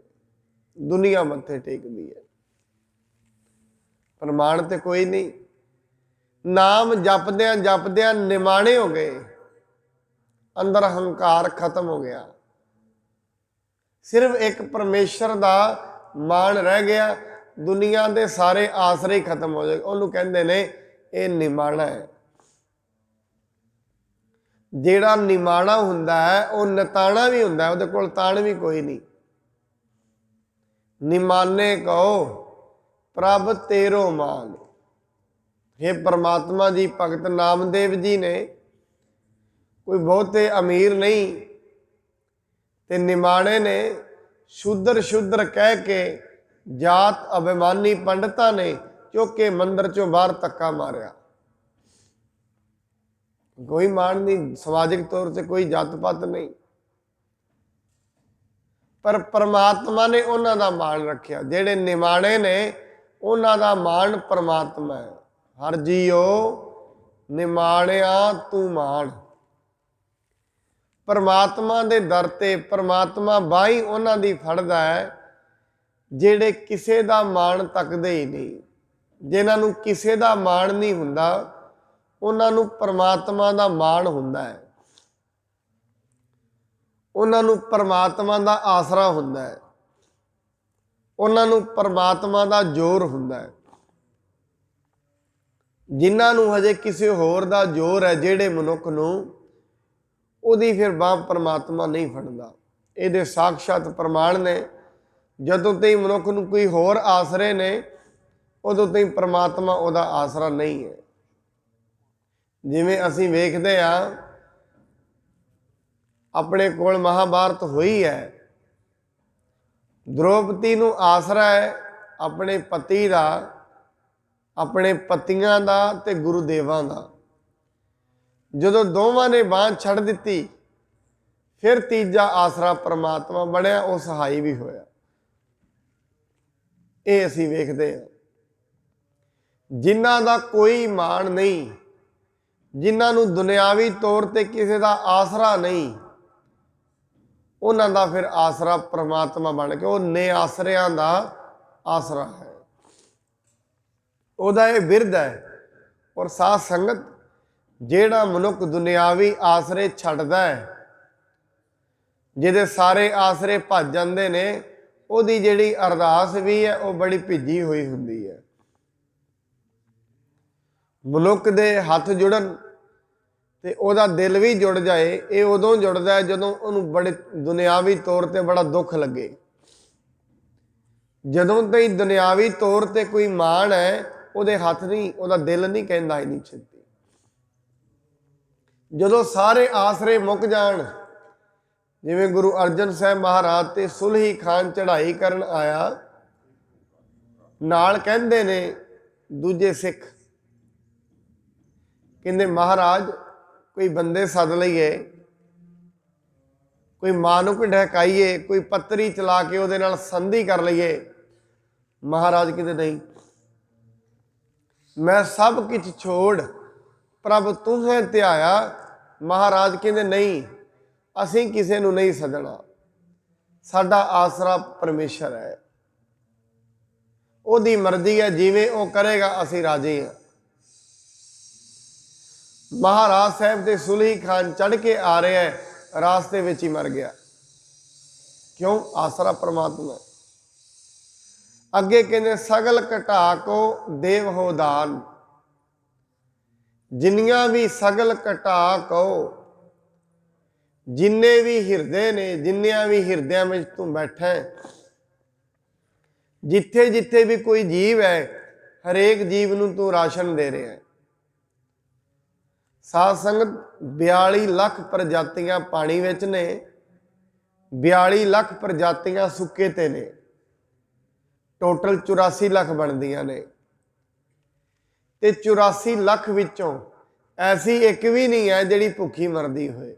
Speaker 1: ਦੁਨੀਆ ਮੱਥੇ ਟੇਕਦੀ ਹੈ, ਪ੍ਰਮਾਣ ਤੇ ਕੋਈ ਨਹੀਂ। ਨਾਮ ਜਪਦਿਆਂ ਜਪਦਿਆਂ ਨਿਮਾਣੇ ਹੋ ਗਏ, ਅੰਦਰ ਹੰਕਾਰ ਖਤਮ ਹੋ ਗਿਆ। ਸਿਰਫ ਇੱਕ ਪਰਮੇਸ਼ਰ ਦਾ ਮਾਣ ਰਹਿ ਗਿਆ, ਦੁਨੀਆ ਦੇ ਸਾਰੇ ਆਸਰੇ ਹੀ ਖਤਮ ਹੋ ਜਾਏ। ਉਹਨੂੰ ਕਹਿੰਦੇ ਨੇ ਇਹ ਨਿਮਾਣਾ ਹੈ। ਜਿਹੜਾ ਨਿਮਾਣਾ ਹੁੰਦਾ ਹੈ, ਉਹ ਨਤਾਣਾ ਵੀ ਹੁੰਦਾ ਹੈ, ਉਹਦੇ ਕੋਲ ਤਾਣ ਵੀ ਕੋਈ ਨਹੀਂ। ਨਿਮਾਨੇ ਕਹੋ ਪ੍ਰਭ ਤੇਰੋ ਮਾਨ। हे परमात्मा जी, भगत नामदेव जी ने कोई बहुते अमीर नहीं ते निमाणे ने शुद्र शुद्र कह के जात अभिमानी पंडितां ने चुक के मंदिर चों बाहर धक्का मारिया। कोई मान नहीं, समाजिक तौर से कोई जात पात नहीं, पर परमात्मा ने उन्हां दा मान रखिया। जेड़े निमाणे ने उन्हां दा मान परमात्मा है। हर जीओ निमाणिया तू मान। परमात्मा दे दर ते परमात्मा बाही उन्हां दी फड़दा है जेड़े किसे दा मान तकदे ही नहीं। जिन्हां नूं किसे दा मान नहीं हुंदा, उन्हां नूं परमात्मा दा मान हुंदा है, उन्हां नूं परमात्मा दा आसरा हुंदा है, उन्हां नूं परमात्मा दा जोर हुंदा है। ਜਿਨ੍ਹਾਂ ਨੂੰ ਹਜੇ ਕਿਸੇ ਹੋਰ ਦਾ ਜ਼ੋਰ ਹੈ, ਜਿਹੜੇ ਮਨੁੱਖ ਨੂੰ ਉਹਦੀ ਫਿਰ ਬਾਂਹ ਪਰਮਾਤਮਾ ਨਹੀਂ ਫੜਦਾ। ਇਹਦੇ ਸਾਖਸ਼ਾਤ ਪ੍ਰਮਾਣ ਨੇ। ਜਦੋਂ ਤਾਈਂ ਮਨੁੱਖ ਨੂੰ ਕੋਈ ਹੋਰ ਆਸਰੇ ਨੇ, ਉਦੋਂ ਤਾਈਂ ਪਰਮਾਤਮਾ ਉਹਦਾ ਆਸਰਾ ਨਹੀਂ ਹੈ। ਜਿਵੇਂ ਅਸੀਂ ਵੇਖਦੇ ਹਾਂ, ਆਪਣੇ ਕੋਲ ਮਹਾਭਾਰਤ ਹੋਈ ਹੈ, ਦ੍ਰੋਪਦੀ ਨੂੰ ਆਸਰਾ ਹੈ ਆਪਣੇ ਪਤੀ ਦਾ, ਆਪਣੇ ਪਤੀਆਂ ਦਾ ਤੇ ਗੁਰੂਦੇਵਾਂ ਦਾ। ਜਦੋਂ ਦੋਵਾਂ ਨੇ ਬਾਂਹ ਛੱਡ ਦਿੱਤੀ, ਫਿਰ ਤੀਜਾ ਆਸਰਾ ਪਰਮਾਤਮਾ ਬਣਿਆ, ਉਹ ਸਹਾਈ ਵੀ ਹੋਇਆ। ਇਹ ਅਸੀਂ ਵੇਖਦੇ ਹਾਂ। ਜਿਨ੍ਹਾਂ ਦਾ ਕੋਈ ਮਾਣ ਨਹੀਂ, ਜਿਨ੍ਹਾਂ ਨੂੰ ਦੁਨਿਆਵੀ ਤੌਰ ਤੇ ਕਿਸੇ ਦਾ ਆਸਰਾ ਨਹੀਂ, ਉਹਨਾਂ ਦਾ ਫਿਰ ਆਸਰਾ ਪਰਮਾਤਮਾ ਬਣ ਕੇ ਉਹ ਨਿਆਸਰਿਆਂ ਦਾ ਆਸਰਾ ਹੈ। ਉਹਦਾ ਇਹ ਬਿਰਧ ਹੈ। ਔਰ ਸਾਧ ਸੰਗਤ, ਜਿਹੜਾ ਮਨੁੱਖ ਦੁਨਿਆਵੀ ਆਸਰੇ ਛੱਡਦਾ ਹੈ, ਜਿਹਦੇ ਸਾਰੇ ਆਸਰੇ ਭੱਜ ਜਾਂਦੇ ਨੇ, ਉਹਦੀ ਜਿਹੜੀ ਅਰਦਾਸ ਵੀ ਹੈ ਉਹ ਬੜੀ ਭਿੱਜੀ ਹੋਈ ਹੁੰਦੀ ਹੈ। ਮਨੁੱਖ ਦੇ ਹੱਥ ਜੁੜਨ ਤੇ ਉਹਦਾ ਦਿਲ ਵੀ ਜੁੜ ਜਾਏ, ਇਹ ਉਦੋਂ ਜੁੜਦਾ ਹੈ ਜਦੋਂ ਉਹਨੂੰ ਬੜੇ ਦੁਨਿਆਵੀ ਤੌਰ ਤੇ ਬੜਾ ਦੁੱਖ ਲੱਗੇ। ਜਦੋਂ ਤਾਈਂ ਦੁਨਿਆਵੀ ਤੌਰ ਤੇ ਕੋਈ ਮਾਣ ਹੈ, ਉਹਦੇ ਹੱਥ ਨਹੀਂ, ਉਹਦਾ ਦਿਲ ਨਹੀਂ ਕਹਿੰਦਾ ਇੰਨੀ ਛੇਤੀ। ਜਦੋਂ ਸਾਰੇ ਆਸਰੇ ਮੁੱਕ ਜਾਣ, ਜਿਵੇਂ ਗੁਰੂ ਅਰਜਨ ਸਾਹਿਬ ਮਹਾਰਾਜ ਤੇ ਸੁਲਹੀ ਖਾਨ ਚੜ੍ਹਾਈ ਕਰਨ ਆਇਆ, ਨਾਲ ਕਹਿੰਦੇ ਨੇ ਦੂਜੇ ਸਿੱਖ, ਕਹਿੰਦੇ ਮਹਾਰਾਜ ਕੋਈ ਬੰਦੇ ਸੱਦ ਲਈਏ, ਕੋਈ ਮਾਨੁਕ ਢਹਿਕਾਈਏ, ਕੋਈ ਪੱਤਰੀ ਚਲਾ ਕੇ ਉਹਦੇ ਨਾਲ ਸੰਧੀ ਕਰ ਲਈਏ। ਮਹਾਰਾਜ ਕਹਿੰਦੇ ਨਹੀਂ, ਮੈਂ ਸਭ ਕੁਝ ਛੋੜ ਪ੍ਰਭ ਤੁਹੇ ਧਿਆਇਆ। ਮਹਾਰਾਜ ਕਹਿੰਦੇ ਨਹੀਂ, ਅਸੀਂ ਕਿਸੇ ਨੂੰ ਨਹੀਂ ਸੱਦਣਾ, ਸਾਡਾ ਆਸਰਾ ਪਰਮੇਸ਼ਰ ਹੈ, ਉਹਦੀ ਮਰਜ਼ੀ ਹੈ, ਜਿਵੇਂ ਉਹ ਕਰੇਗਾ ਅਸੀਂ ਰਾਜ਼ੀ ਹਾਂ। ਮਹਾਰਾਜ ਸਾਹਿਬ ਤੇ ਸੁਲਹੀ ਖਾਨ ਚੜ੍ਹ ਕੇ ਆ ਰਿਹਾ ਹੈ, ਰਾਸਤੇ ਵਿੱਚ ਹੀ ਮਰ ਗਿਆ। ਕਿਉਂ? ਆਸਰਾ ਪਰਮਾਤਮਾ। ਅੱਗੇ ਕਹਿੰਦੇ ਸਗਲ ਘਟਾ ਕੋ ਦੇਵ ਹੋ ਦਾਨ। ਜਿੰਨੀਆਂ ਵੀ ਸਗਲ ਘਟਾ ਕੋ, ਜਿੰਨੇ ਵੀ ਹਿਰਦੇ ਨੇ, ਜਿੰਨਿਆਂ ਵੀ ਹਿਰਦਿਆਂ ਵਿੱਚ ਤੂੰ ਬੈਠਾ ਹੈ, ਜਿੱਥੇ ਜਿੱਥੇ ਵੀ ਕੋਈ ਜੀਵ ਹੈ, ਹਰੇਕ ਜੀਵ ਨੂੰ ਤੂੰ ਰਾਸ਼ਨ ਦੇ ਰਿਹਾ ਹੈ। ਸਾਧ ਸੰਗਤ, 42 ਲੱਖ ਪ੍ਰਜਾਤੀਆਂ ਪਾਣੀ ਵਿੱਚ ਨੇ, 42 ਲੱਖ ਪ੍ਰਜਾਤੀਆਂ ਸੁੱਕੇ ਤੇ ਨੇ, ਟੋਟਲ 84 ਲੱਖ ਬਣਦੀਆਂ ਨੇ। ਤੇ 84 ਲੱਖ ਵਿੱਚੋਂ ਐਸੀ ਇੱਕ ਵੀ ਨਹੀਂ ਹੈ ਜਿਹੜੀ ਭੁੱਖੀ ਮਰਦੀ ਹੋਏ।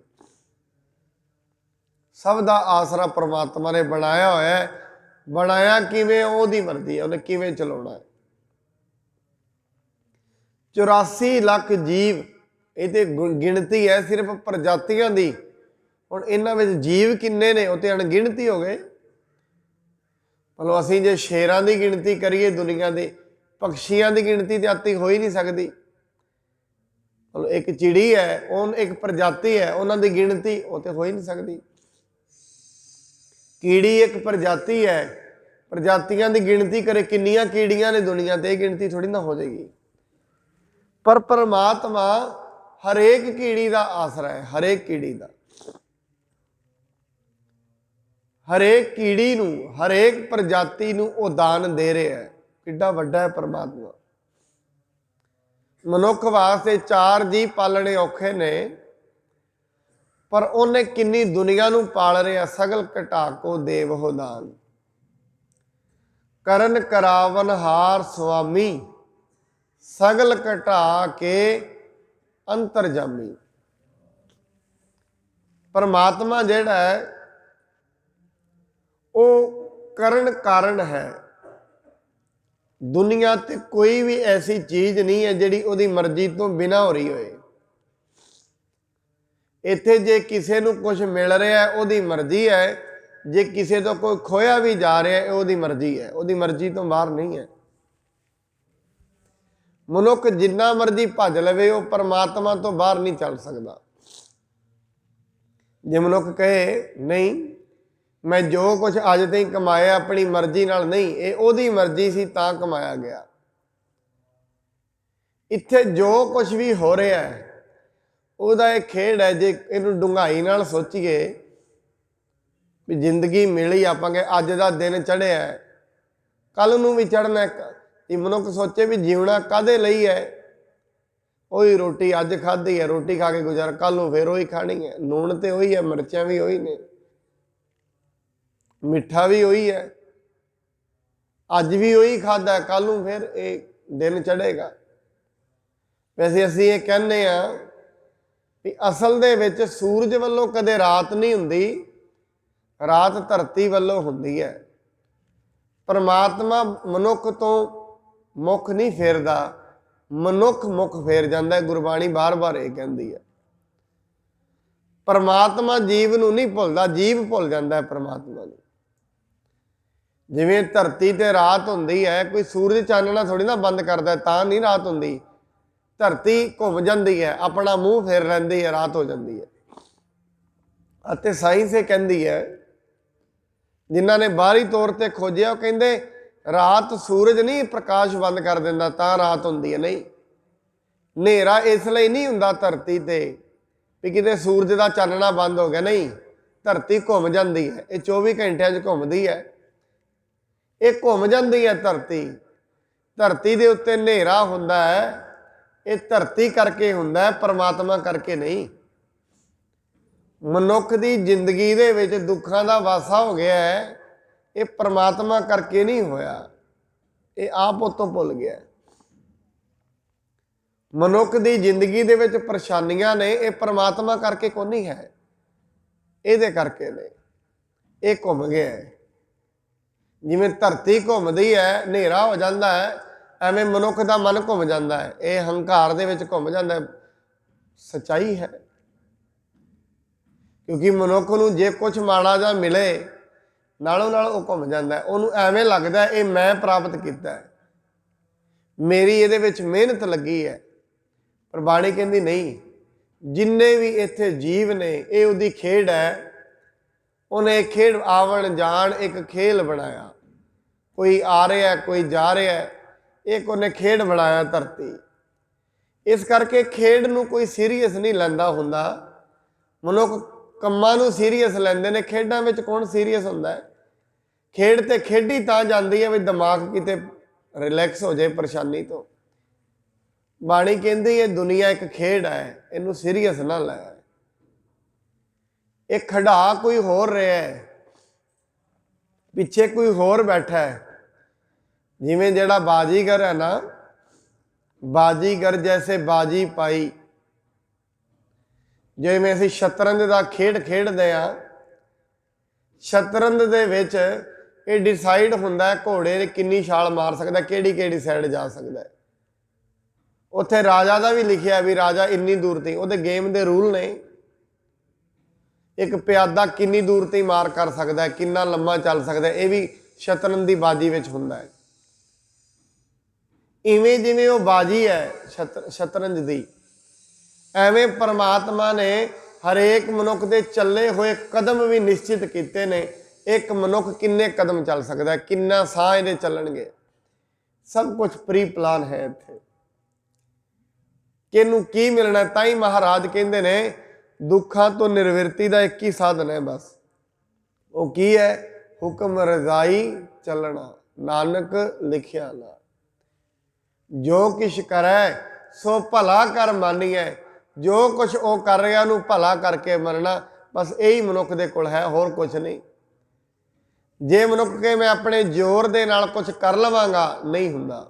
Speaker 1: ਸਭ ਦਾ ਆਸਰਾ ਪਰਮਾਤਮਾ ਨੇ ਬਣਾਇਆ ਹੋਇਆ ਹੈ। ਬਣਾਇਆ ਕਿਵੇਂ? ਉਹਦੀ ਮਰਜ਼ੀ ਹੈ, ਉਹਨੇ ਕਿਵੇਂ ਚਲਾਉਣਾ ਹੈ। 84 ਲੱਖ ਜੀਵ, ਇਹ ਤੇ ਗਿਣਤੀ ਹੈ ਸਿਰਫ ਪ੍ਰਜਾਤੀਆਂ ਦੀ। ਹੁਣ ਇਹਨਾਂ ਵਿੱਚ ਜੀਵ ਕਿੰਨੇ ਨੇ? ਉਹ ਤੇ ਅਣਗਿਣਤੀ ਹੋ ਗਏ। ਮਤਲਬ ਅਸੀਂ ਜੇ ਸ਼ੇਰਾਂ ਦੀ ਗਿਣਤੀ ਕਰੀਏ ਦੁਨੀਆ ਦੇ, ਪਕਸ਼ੀਆਂ ਦੀ ਗਿਣਤੀ ਤੇ ਆਤੀ ਹੋ ਹੀ ਨਹੀਂ ਸਕਦੀ। ਮਤਲਬ ਇੱਕ ਚਿੜੀ ਹੈ, ਉਹ ਇੱਕ ਪ੍ਰਜਾਤੀ ਹੈ, ਉਹਨਾਂ ਦੀ ਗਿਣਤੀ ਉਹ ਤੇ ਹੋ ਹੀ ਨਹੀਂ ਸਕਦੀ। ਕੀੜੀ ਇੱਕ ਪ੍ਰਜਾਤੀ ਹੈ, ਪ੍ਰਜਾਤੀਆਂ ਦੀ ਗਿਣਤੀ ਕਰੇ ਕਿੰਨੀਆਂ ਕੀੜੀਆਂ ਨੇ ਦੁਨੀਆ ਤੇ, ਇਹ ਗਿਣਤੀ ਥੋੜੀ ਨਾ ਹੋ ਜਾਏਗੀ। ਪਰ ਪਰਮਾਤਮਾ ਹਰੇਕ ਕੀੜੀ ਦਾ ਆਸਰਾ ਹੈ, ਹਰੇਕ ਕੀੜੀ ਦਾ, ਹਰੇਕ ਕੀੜੀ ਨੂੰ, ਹਰੇਕ ਪ੍ਰਜਾਤੀ ਨੂੰ ਉਹ ਦਾਨ ਦੇ ਰਿਹਾ ਹੈ। ਕਿੱਡਾ ਵੱਡਾ ਹੈ ਪਰਮਾਤਮਾ। ਮਨੁੱਖ ਵਾਸਤੇ 4 ਜੀਅ ਪਾਲਣੇ ਔਖੇ ਨੇ, ਪਰ ਉਹਨੇ ਕਿੰਨੀ ਦੁਨੀਆ ਨੂੰ ਪਾਲ ਰਿਹਾ। ਸਗਲ ਘਟਾ ਕੋ ਦੇਵ ਹੋ ਦਾਨ, ਕਰਨ ਕਰਾਵਨ ਹਾਰ ਸੁਆਮੀ, ਸਗਲ ਘਟਾ ਕੇ ਅੰਤਰਜਾਮੀ। ਪਰਮਾਤਮਾ ਜਿਹੜਾ ਹੈ ਉਹ ਕਰਨ ਕਾਰਨ ਹੈ। ਦੁਨੀਆ ਤੇ ਕੋਈ ਵੀ ਐਸੀ ਚੀਜ਼ ਨਹੀਂ ਹੈ ਜਿਹੜੀ ਉਹਦੀ ਮਰਜ਼ੀ ਤੋਂ ਬਿਨਾਂ ਹੋ ਰਹੀ ਹੋਏ। ਇੱਥੇ ਜੇ ਕਿਸੇ ਨੂੰ ਕੁਝ ਮਿਲ ਰਿਹਾ ਉਹਦੀ ਮਰਜ਼ੀ ਹੈ, ਜੇ ਕਿਸੇ ਤੋਂ ਕੋਈ ਖੋਇਆ ਵੀ ਜਾ ਰਿਹਾ ਉਹਦੀ ਮਰਜ਼ੀ ਹੈ, ਉਹਦੀ ਮਰਜ਼ੀ ਤੋਂ ਬਾਹਰ ਨਹੀਂ ਹੈ। ਮਨੁੱਖ ਜਿੰਨਾ ਮਰਜ਼ੀ ਭੱਜ ਲਵੇ, ਉਹ ਪਰਮਾਤਮਾ ਤੋਂ ਬਾਹਰ ਨਹੀਂ ਚੱਲ ਸਕਦਾ। ਜੇ ਮਨੁੱਖ ਕਹੇ ਨਹੀਂ ਮੈਂ ਜੋ ਕੁਝ ਅੱਜ ਤਾਈਂ ਕਮਾਇਆ ਆਪਣੀ ਮਰਜ਼ੀ ਨਾਲ ਨਹੀਂ, ਇਹ ਉਹਦੀ ਮਰਜ਼ੀ ਸੀ ਤਾਂ ਕਮਾਇਆ ਗਿਆ, ਇੱਥੇ ਜੋ ਕੁਝ ਵੀ ਹੋ ਰਿਹਾ ਹੈ ਉਹਦਾ ਇਹ ਖੇਡ ਹੈ। ਜੇ ਇਹਨੂੰ ਡੂੰਘਾਈ ਨਾਲ ਸੋਚੀਏ ਵੀ ਜ਼ਿੰਦਗੀ ਮਿਲੀ ਆਪਾਂ ਕਿ ਅੱਜ ਦਾ ਦਿਨ ਚੜ੍ਹਿਆ, ਕੱਲ ਨੂੰ ਵੀ ਚੜ੍ਹਨਾ। ਇਹ ਮਨੁੱਖ ਸੋਚੇ ਵੀ ਜਿਉਣਾ ਕਾਹਦੇ ਲਈ ਹੈ। ਉਹੀ ਰੋਟੀ ਅੱਜ ਖਾਧੀ ਹੈ, ਰੋਟੀ ਖਾ ਕੇ ਗੁਜ਼ਾਰਾ, ਕੱਲ ਨੂੰ ਫਿਰ ਉਹੀ ਖਾਣੀ ਹੈ। ਲੂਣ ਤੇ ਉਹੀ ਹੈ, ਮਿਰਚਾਂ ਵੀ ਉਹੀ ਨੇ, ਮਿੱਠਾ ਵੀ ਉਹੀ ਹੈ। ਅੱਜ ਵੀ ਉਹੀ ਖਾਧਾ, ਕੱਲ ਨੂੰ ਫਿਰ ਇਹ ਦਿਨ ਚੜ੍ਹੇਗਾ। ਵੈਸੇ ਅਸੀਂ ਇਹ ਕਹਿੰਦੇ ਹਾਂ ਵੀ ਅਸਲ ਦੇ ਵਿੱਚ ਸੂਰਜ ਵੱਲੋਂ ਕਦੇ ਰਾਤ ਨਹੀਂ ਹੁੰਦੀ, ਰਾਤ ਧਰਤੀ ਵੱਲੋਂ ਹੁੰਦੀ ਹੈ। ਪਰਮਾਤਮਾ ਮਨੁੱਖ ਤੋਂ ਮੁੱਖ ਨਹੀਂ ਫੇਰਦਾ, ਮਨੁੱਖ ਮੁੱਖ ਫੇਰ ਜਾਂਦਾ ਹੈ। ਗੁਰਬਾਣੀ ਬਾਰ-ਬਾਰ ਇਹ ਕਹਿੰਦੀ ਹੈ। ਪਰਮਾਤਮਾ ਜੀਵ ਨੂੰ ਨਹੀਂ ਭੁੱਲਦਾ, ਜੀਵ ਭੁੱਲ ਜਾਂਦਾ ਹੈ ਪਰਮਾਤਮਾ ਨੂੰ। ਜਿਵੇਂ ਧਰਤੀ ਤੇ ਰਾਤ ਹੁੰਦੀ ਹੈ, ਕੋਈ ਸੂਰਜ ਚਾਨਣਾ ਥੋੜੀ ਨਾ ਬੰਦ ਕਰਦਾ ਤਾਂ ਨਹੀਂ ਰਾਤ ਹੁੰਦੀ। ਧਰਤੀ ਘੁੰਮ ਜਾਂਦੀ ਹੈ, ਆਪਣਾ ਮੂੰਹ ਫੇਰ ਲੈਂਦੀ ਹੈ, ਰਾਤ ਹੋ ਜਾਂਦੀ ਹੈ। ਅਤੇ ਸਾਇੰਸ ਇਹ ਕਹਿੰਦੀ ਹੈ, ਜਿਨ੍ਹਾਂ ਨੇ ਬਾਹਰੀ ਤੌਰ ਤੇ ਖੋਜਿਆ, ਉਹ ਕਹਿੰਦੇ ਰਾਤ ਸੂਰਜ ਨਹੀਂ ਪ੍ਰਕਾਸ਼ ਬੰਦ ਕਰ ਦਿੰਦਾ ਤਾਂ ਰਾਤ ਹੁੰਦੀ ਹੈ। ਨਹੀਂ, ਹਨੇਰਾ ਇਸ ਲਈ ਨਹੀਂ ਹੁੰਦਾ ਧਰਤੀ ਤੇ ਵੀ ਕਿਤੇ ਸੂਰਜ ਦਾ ਚਾਨਣਾ ਬੰਦ ਹੋ ਗਿਆ। ਨਹੀਂ, ਧਰਤੀ ਘੁੰਮ ਜਾਂਦੀ ਹੈ। ਇਹ 24 ਘੰਟਿਆਂ 'ਚ ਘੁੰਮਦੀ ਹੈ। ਇਹ ਘੁੰਮ ਜਾਂਦੀ ਹੈ ਧਰਤੀ। ਧਰਤੀ ਦੇ ਉੱਤੇ ਹਨੇਰਾ ਹੁੰਦਾ ਹੈ, ਇਹ ਧਰਤੀ ਕਰਕੇ ਹੁੰਦਾ ਹੈ, ਪਰਮਾਤਮਾ ਕਰਕੇ ਨਹੀਂ। ਮਨੁੱਖ ਦੀ ਜ਼ਿੰਦਗੀ ਦੇ ਵਿੱਚ ਦੁੱਖਾਂ ਦਾ ਵਾਸਾ ਹੋ ਗਿਆ ਹੈ, ਇਹ ਪਰਮਾਤਮਾ ਕਰਕੇ ਨਹੀਂ ਹੋਇਆ, ਇਹ ਆਪ ਉਤੋਂ ਭੁੱਲ ਗਿਆ। ਮਨੁੱਖ ਦੀ ਜ਼ਿੰਦਗੀ ਦੇ ਵਿੱਚ ਪਰੇਸ਼ਾਨੀਆਂ ਨੇ, ਇਹ ਪਰਮਾਤਮਾ ਕਰਕੇ ਕੋਈ ਨਹੀਂ ਹੈ, ਇਹਦੇ ਕਰਕੇ ਨੇ। ਇਹ ਘੁੰਮ ਗਿਆ ਹੈ। ਜਿਵੇਂ ਧਰਤੀ ਘੁੰਮਦੀ ਹੈ, ਹਨੇਰਾ ਹੋ ਜਾਂਦਾ ਹੈ, ਐਵੇਂ ਮਨੁੱਖ ਦਾ ਮਨ ਘੁੰਮ ਜਾਂਦਾ ਹੈ। ਇਹ ਹੰਕਾਰ ਦੇ ਵਿੱਚ ਘੁੰਮ ਜਾਂਦਾ ਹੈ। ਸੱਚਾਈ ਹੈ, ਕਿਉਂਕਿ ਮਨੁੱਖ ਨੂੰ ਜੇ ਕੁਝ ਮਾੜਾ ਜਾਂ ਮਿਲੇ, ਨਾਲੋਂ ਨਾਲ ਉਹ ਘੁੰਮ ਜਾਂਦਾ ਹੈ। ਉਹਨੂੰ ਐਵੇਂ ਲੱਗਦਾ ਇਹ ਮੈਂ ਪ੍ਰਾਪਤ ਕੀਤਾ ਹੈ, ਮੇਰੀ ਇਹਦੇ ਵਿੱਚ ਮਿਹਨਤ ਲੱਗੀ ਹੈ। ਪਰ ਬਾਣੀ ਕਹਿੰਦੀ ਨਹੀਂ, ਜਿੰਨੇ ਵੀ ਇੱਥੇ ਜੀਵ ਨੇ ਇਹ ਉਹਦੀ ਖੇਡ ਹੈ। ਉਹਨੇ ਖੇਡ ਆਵਣ ਜਾਣ ਇੱਕ ਖੇਲ ਬਣਾਇਆ। ਕੋਈ ਆ ਰਿਹਾ, ਕੋਈ ਜਾ ਰਿਹਾ, ਇੱਕ ਉਹਨੇ ਖੇਡ ਬਣਾਇਆ ਧਰਤੀ। ਇਸ ਕਰਕੇ ਖੇਡ ਨੂੰ ਕੋਈ ਸੀਰੀਅਸ ਨਹੀਂ ਲੈਂਦਾ ਹੁੰਦਾ। ਮਨੁੱਖ ਕੰਮਾਂ ਨੂੰ ਸੀਰੀਅਸ ਲੈਂਦੇ ਨੇ, ਖੇਡਾਂ ਵਿੱਚ ਕੌਣ ਸੀਰੀਅਸ ਹੁੰਦਾ ਹੈ। ਖੇਡ ਤੇ ਖੇਡੀ ਤਾਂ ਜਾਂਦੀ ਹੈ ਵੀ ਦਿਮਾਗ ਕਿਤੇ ਰਿਲੈਕਸ ਹੋ ਜਾਏ ਪਰੇਸ਼ਾਨੀ ਤੋਂ। ਬਾਣੀ ਕਹਿੰਦੀ ਇਹ ਦੁਨੀਆ ਇੱਕ ਖੇਡ ਹੈ, ਇਹਨੂੰ ਸੀਰੀਅਸ ਨਾ ਲੈ। ਇਹ ਖਿਡਾ ਕੋਈ ਹੋਰ ਰਿਹਾ ਹੈ, ਪਿੱਛੇ ਕੋਈ ਹੋਰ ਬੈਠਾ ਹੈ। ਜਿਵੇਂ ਜਿਹੜਾ ਬਾਜੀਗਰ ਹੈ ਨਾ, ਬਾਜੀਗਰ ਜੈਸੇ ਬਾਜੀ ਪਾਈ। ਜਿਵੇਂ ਅਸੀਂ ਸ਼ਤਰੰਜ ਦਾ ਖੇਡ ਖੇਡਦੇ ਹਾਂ, ਸ਼ਤਰੰਜ ਦੇ ਵਿੱਚ ਇਹ ਡਿਸਾਈਡ ਹੁੰਦਾ ਹੈ ਘੋੜੇ ਨੇ ਕਿੰਨੀ ਛਾਲ ਮਾਰ ਸਕਦਾ, ਕਿਹੜੀ ਕਿਹੜੀ ਸਾਈਡ ਜਾ ਸਕਦਾ। ਉੱਥੇ ਰਾਜਾ ਦਾ ਵੀ ਲਿਖਿਆ ਵੀ ਰਾਜਾ ਇੰਨੀ ਦੂਰ ਤੇ, ਉਹਦੇ ਗੇਮ ਦੇ ਰੂਲ ਨੇ। ਇੱਕ ਪਿਆਦਾ ਕਿੰਨੀ ਦੂਰ ਤੇ ਮਾਰ ਕਰ ਸਕਦਾ, ਕਿੰਨਾ ਲੰਮਾ ਚੱਲ ਸਕਦਾ, ਇਹ ਵੀ ਸ਼ਤਰੰਜ ਦੀ ਬਾਜੀ ਵਿੱਚ ਹੁੰਦਾ ਹੈ। ਇਵੇਂ ਜਿਵੇਂ ਉਹ ਬਾਜੀ ਹੈ ਸ਼ਤਰੰਜ ਦੀ, ਐਵੇਂ ਪਰਮਾਤਮਾ ਨੇ ਹਰੇਕ ਮਨੁੱਖ ਦੇ ਚੱਲੇ ਹੋਏ ਕਦਮ ਵੀ ਨਿਸ਼ਚਿਤ ਕੀਤੇ ਨੇ। ਇੱਕ ਮਨੁੱਖ ਕਿੰਨੇ ਕਦਮ ਚੱਲ ਸਕਦਾ, ਕਿੰਨਾ ਸਾਹ ਇਹਦੇ ਚੱਲਣਗੇ, ਸਭ ਕੁਝ ਪ੍ਰੀ ਪਲਾਨ ਹੈ ਇੱਥੇ। ਕਿਹਨੂੰ ਕੀ ਮਿਲਣਾ। ਤਾਂ ਹੀ ਮਹਾਰਾਜ ਕਹਿੰਦੇ ਨੇ ਦੁੱਖਾਂ ਤੋਂ ਨਿਰਵਿਰਤੀ ਦਾ ਇੱਕ ਹੀ ਸਾਧਨ ਹੈ ਬਸ। ਉਹ ਕੀ ਹੈ? ਹੁਕਮ ਰਜ਼ਾਈ ਚੱਲਣਾ, ਨਾਨਕ ਲਿਖਿਆ ਨਾ। ਜੋ ਕਿਛ ਕਰੈ ਸੋ ਭਲਾ ਕਰ ਮਾਨੀਐ। ਜੋ ਕੁਛ ਉਹ ਕਰ ਰਿਹਾ ਉਹਨੂੰ ਭਲਾ ਕਰਕੇ ਮੰਨਣਾ, ਬਸ ਇਹੀ ਮਨੁੱਖ ਦੇ ਕੋਲ ਹੈ, ਹੋਰ ਕੁਛ ਨਹੀਂ। ਜੇ ਮਨੁੱਖ ਕੇ ਮੈਂ ਆਪਣੇ ਜ਼ੋਰ ਦੇ ਨਾਲ ਕੁਛ ਕਰ ਲਵਾਂਗਾ, ਨਹੀਂ ਹੁੰਦਾ।